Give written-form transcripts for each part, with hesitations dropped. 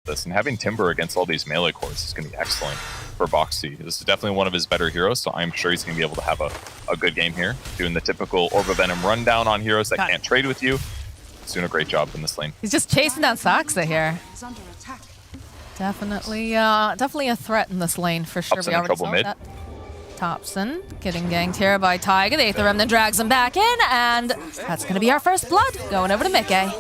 this, and having Timber against all these melee cores is going to be excellent for Boxy. This is definitely one of his better heroes, so I'm sure he's going to be able to have a good game here, doing the typical Orb of Venom rundown on heroes that can't trade with you. He's doing a great job in this lane. He's just chasing down Saksa here. Definitely a threat in this lane for sure. Thompson We already saw that. Thompson getting ganked here by Taiga. The Aether Remnant drags him back in, and that's going to be our first blood going over to Mickey.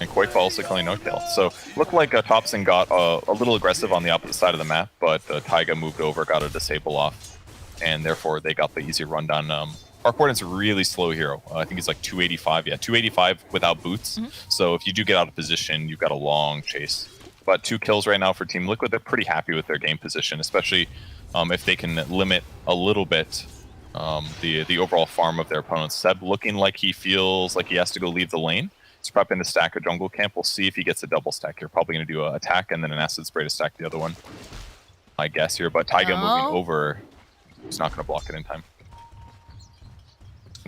And Koifa also killing No-Tail. So looked like Thompson got a little aggressive on the opposite side of the map, but Taiga moved over, got a disable off, and therefore they got the easy rundown. Arcordon's a really slow hero. I think he's like 285. Yeah, 285 without boots. So if you do get out of position, you've got a long chase. But 2 kills right now for Team Liquid. They're pretty happy with their game position, especially if they can limit a little bit the overall farm of their opponents. Seb looking like he feels like he has to go leave the lane. He's prepping to stack a jungle camp. We'll see if he gets a double stack here. Probably going to do an attack and then an acid spray to stack the other one, I guess here. But Taiga moving over, he's not going to block it in time.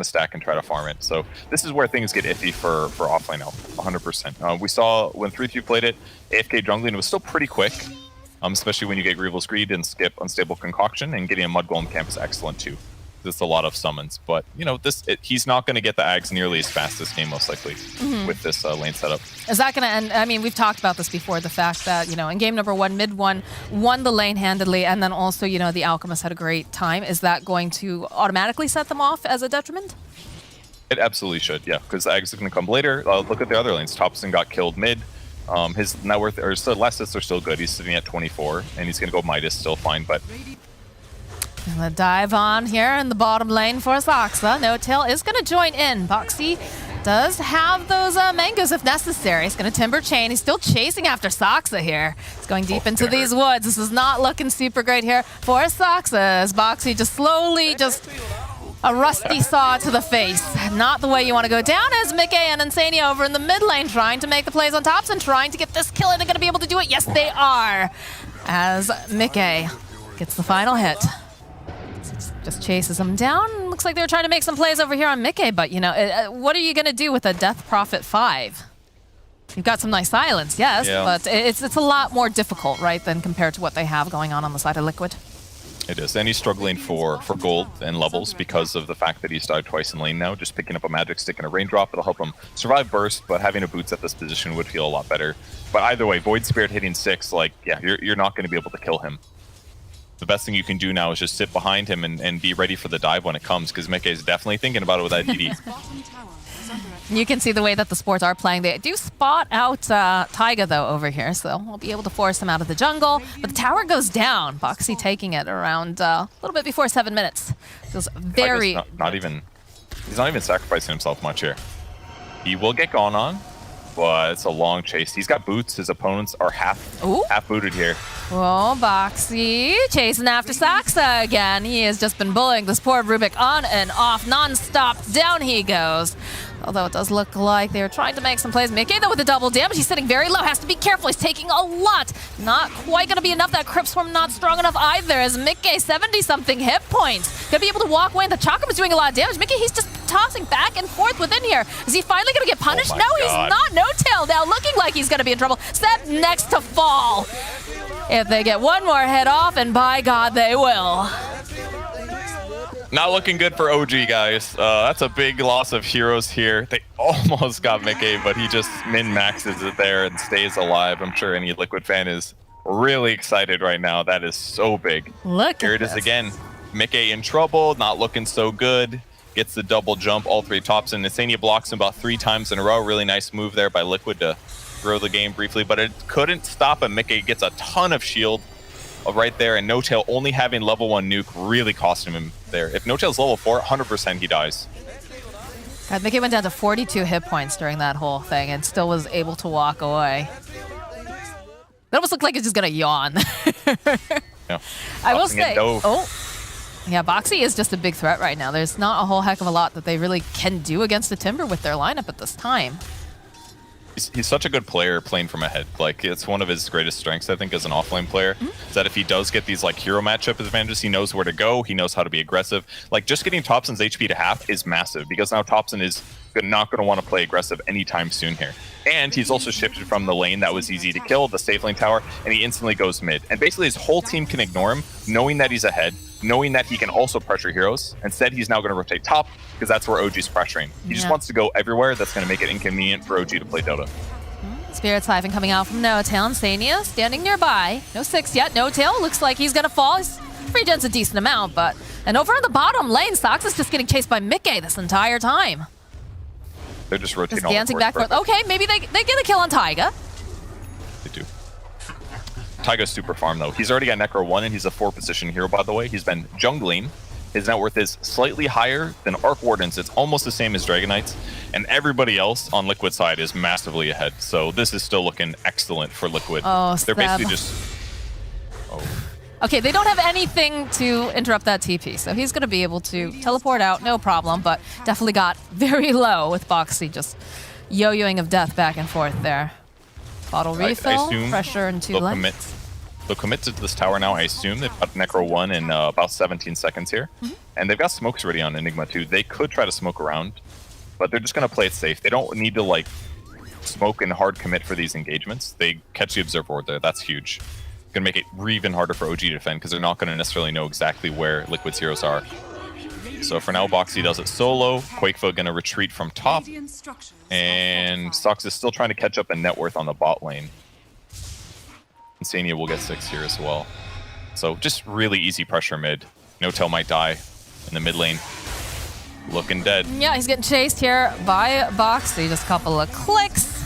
Stack and try to farm it. So this is where things get iffy for offlane now, 100%. We saw when 3-3 played it, AFK jungling was still pretty quick, especially when you get Grieval's Greed and skip Unstable Concoction, and getting a Mud Golem camp is excellent too. There's a lot of summons, but you know he's not going to get the Ags nearly as fast this game most likely with this lane setup. Is that going to end? I mean, we've talked about this before. The fact that in game number 1, mid 1 won the lane handedly, and then also the Alchemist had a great time. Is that going to automatically set them off as a detriment? It absolutely should, yeah, because the Ags are going to come later. Look at the other lanes. Thompson got killed mid. His net worth or still last hits are still good. He's sitting at 24, and he's going to go Midas still fine, but. The dive on here in the bottom lane for Saksa. No-Tail is going to join in. Boxy does have those mangoes if necessary. He's going to Timber Chain. He's still chasing after Saksa here. He's going deep into these woods. This is not looking super great here for Saksa as Boxy just slowly a rusty saw to the face. Not the way you want to go down as Mickey and Insania over in the mid lane trying to make the plays on tops and trying to get this kill. Are they going to be able to do it? Yes, they are. As Mickey gets the final hit. Just chases him down. Looks like they were trying to make some plays over here on Mickey, but what are you going to do with a Death Prophet 5? You've got some nice silence, yes, but it's a lot more difficult, right, than compared to what they have going on the side of Liquid. It is, and he's struggling for gold and levels because of the fact that he's died twice in lane now. Just picking up a magic stick and a raindrop, it'll help him survive burst, but having a boots at this position would feel a lot better. But either way, Void Spirit hitting 6, you're not going to be able to kill him. The best thing you can do now is just sit behind him and be ready for the dive when it comes, because Mickey is definitely thinking about it with that DD. You can see the way that the sports are playing. They do spot out Taiga, though, over here, so we'll be able to force him out of the jungle. But the tower goes down. Boxy taking it around a little bit before 7 minutes. Feels very... He's not even sacrificing himself much here. He will get gone on, but it's a long chase. He's got boots. His opponents are half booted here. Oh, Boxy chasing after Saksa again. He has just been bullying this poor Rubik on and off, non-stop. Down he goes. Although it does look like they're trying to make some plays. Mickey, though, with the double damage. He's sitting very low. Has to be careful. He's taking a lot. Not quite going to be enough. That Crypt Swarm not strong enough either, as Mickey, 70-something hit points. Going to be able to walk away, and the Chakram is doing a lot of damage. Mickey, he's just tossing back and forth within here. Is he finally going to get punished? No, he's not. No-Tail now looking like he's going to be in trouble. Seb next to fall. If they get one more hit off, and by God, they will. Not looking good for OG, guys. That's a big loss of heroes here. They almost got Mickey, but he just min-maxes it there and stays alive. I'm sure any Liquid fan is really excited right now. That is so big. Look here it is again. Mickey in trouble, not looking so good. Gets the double jump, all 3 tops, and Insania blocks him about 3 times in a row. Really nice move there by Liquid to throw the game briefly, but it couldn't stop him. Mickey gets a ton of shield right there, and No-Tail only having level 1 nuke really costing him there. If No-Tail's level 4, 100% he dies. God, Mickey went down to 42 hit points during that whole thing and still was able to walk away. That almost looked like it's just gonna yawn. Yeah. I will say, yeah, Boxy is just a big threat right now. There's not a whole heck of a lot that they really can do against the Timber with their lineup at this time. He's such a good player playing from ahead. Like, it's one of his greatest strengths, I think, as an offlane player, is that if he does get these like hero matchup advantages, he knows where to go, he knows how to be aggressive. Like, just getting Thompson's HP to half is massive, because now Thompson is not going to want to play aggressive anytime soon here. And he's also shifted from the lane that was easy to kill, the safe lane tower, and he instantly goes mid. And basically his whole team can ignore him, knowing that he's ahead, knowing that he can also pressure heroes. Instead, he's now going to rotate top, because that's where OG's pressuring. He just wants to go everywhere. That's going to make it inconvenient for OG to play Dota. Spirit Siphon coming out from No-Tail, and Sania standing nearby. No 6 yet. No-Tail looks like he's going to fall. He's regens a decent amount, but... And over in the bottom lane, Sox is just getting chased by Mickey this entire time. They're just rotating just dancing back forth. Okay, maybe they get a kill on Taiga. They do. Taiga's super farm, though. He's already got Necro 1, and he's a 4-position hero, by the way. He's been jungling. His net worth is slightly higher than Arc Wardens. It's almost the same as Dragon Knights. And everybody else on Liquid side is massively ahead. So this is still looking excellent for Liquid. Oh, they're basically just... Oh. Okay, they don't have anything to interrupt that TP, so he's going to be able to teleport out, no problem, but definitely got very low with Boxy just yo-yoing of death back and forth there. Bottle refill, pressure in 2 lanes. They'll commit to this tower now, I assume. They've got Necro 1 in about 17 seconds here. And they've got smokes ready on Enigma too. They could try to smoke around, but they're just going to play it safe. They don't need to like smoke and hard commit for these engagements. They catch the Observer Ward there. That's huge. Going to make it even harder for OG to defend, because they're not going to necessarily know exactly where Liquid's heroes are. So for now, Boxy does it solo. Quakefoot going to retreat from top. And Sox is still trying to catch up in net worth on the bot lane. Insania will get 6 here as well. So just really easy pressure mid. No-Tail might die in the mid lane. Looking dead. Yeah, he's getting chased here by Boxy. Just a couple of clicks.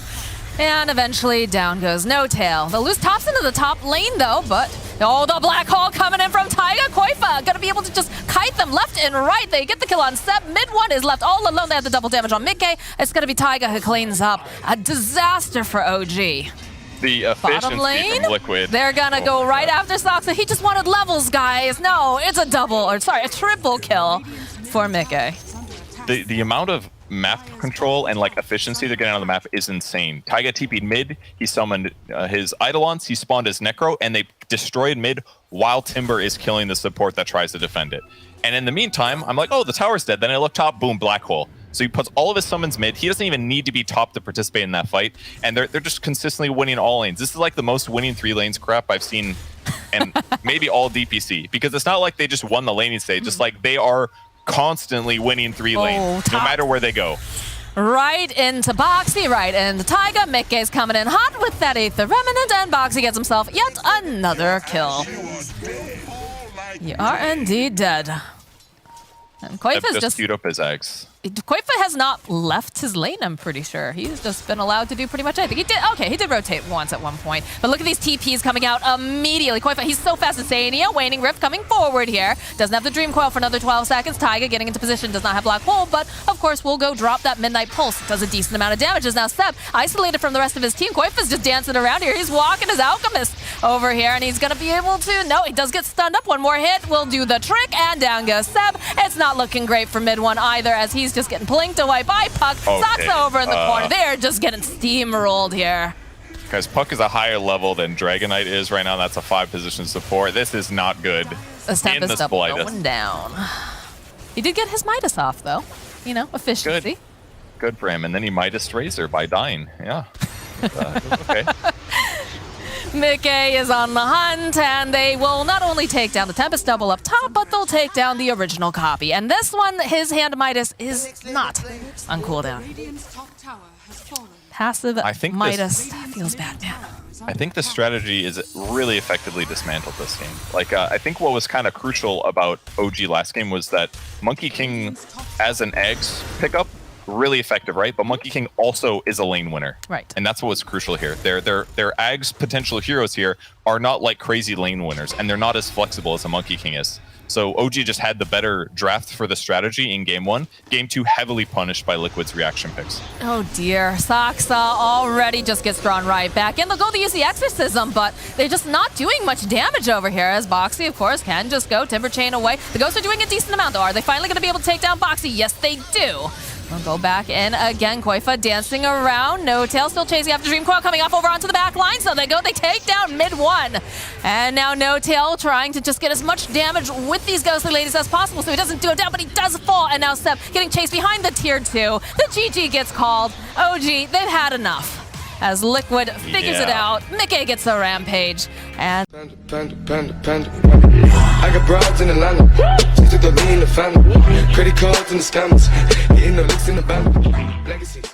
And eventually down goes No-Tail. They'll lose Thompson to the top lane though, but oh, the black hole coming in from Taiga. Koifa gonna be able to just kite them left and right. They get the kill on Seb. Mid one is left all alone. They have the double damage on Mickey. It's gonna be Taiga who cleans up. A disaster for OG. The efficiency from Liquid. They're gonna go right after Sox. He just wanted levels, guys. No, it's a a triple kill for Mickey. The amount of map control and like efficiency they're getting on the map is insane. Taiga TP'd mid, he summoned his Eidolons, he spawned his Necro, and they destroyed mid while Timber is killing the support that tries to defend it. And in the meantime, I'm like, oh, the tower's dead. Then I look top, boom, black hole. So he puts all of his summons mid. He doesn't even need to be top to participate in that fight. And they're just consistently winning all lanes. This is like the most winning 3 lanes crap I've seen, and maybe all DPC. Because it's not like they just won the laning stage. Just like they are constantly winning 3 lanes, no matter where they go. Right into Boxy, right into Taiga. Mickey's coming in hot with that Aether Remnant, and Boxy gets himself yet another kill. You are indeed dead. And Koifa's just queued up his eggs. Koifa has not left his lane, I'm pretty sure. He's just been allowed to do pretty much anything. He did, okay, he did rotate once at one point. But look at these TPs coming out immediately. Koifa, he's so fast. Insania, Waning Rift coming forward here. Doesn't have the Dream Coil for another 12 seconds. Taiga getting into position, does not have Black Hole, but of course we'll go drop that Midnight Pulse. Does a decent amount of damage. Is now Seb isolated from the rest of his team. Koifa's just dancing around here. He's walking his Alchemist over here, and he's gonna be able to, no, he does get stunned up. One more hit will do the trick, and down goes Seb. It's not looking great for mid one either, as he's just getting blinked away by Puck. Okay. Saksa over in the corner. They're just getting steamrolled here. Because Puck is a higher level than Dragon Knight is right now. That's a 5-position support. This is not good. The Tempest up going down. He did get his Midas off, though. You know, efficiency. Good for him. And then he Midas Razor by dying. Yeah. Okay. Mickey is on the hunt, and they will not only take down the Tempest double up top, but they'll take down the original copy. And this one, his hand Midas is not on cooldown. Passive Midas feels bad, man. I think the strategy is really effectively dismantled this game. Like, I think what was kind of crucial about OG last game was that Monkey King as an eggs pickup, really effective, right? But Monkey King also is a lane winner. Right. And that's what was crucial here. Their Ags potential heroes here are not like crazy lane winners, and they're not as flexible as a Monkey King is. So OG just had the better draft for the strategy in game 1. Game 2 heavily punished by Liquid's reaction picks. Oh dear, Saksa already just gets drawn right back in. They'll go to use the Exorcism, but they're just not doing much damage over here, as Boxy, of course, can just go Timber Chain away. The Ghosts are doing a decent amount, though. Are they finally going to be able to take down Boxy? Yes, they do. We'll go back in again. Koifa dancing around. No Tail still chasing after Dreamcoil, coming off over onto the back line. So they go, they take down mid one. And now No Tail trying to just get as much damage with these Ghostly Ladies as possible so he doesn't do it down, but he does fall. And now Sep getting chased behind the tier 2. The GG gets called. OG, they've had enough. As Liquid figures it out, Mickey gets the rampage, and I got broads in Atlanta, she took the lean in the family, credit cards and the scammers, hitting the licks in the band, legacies.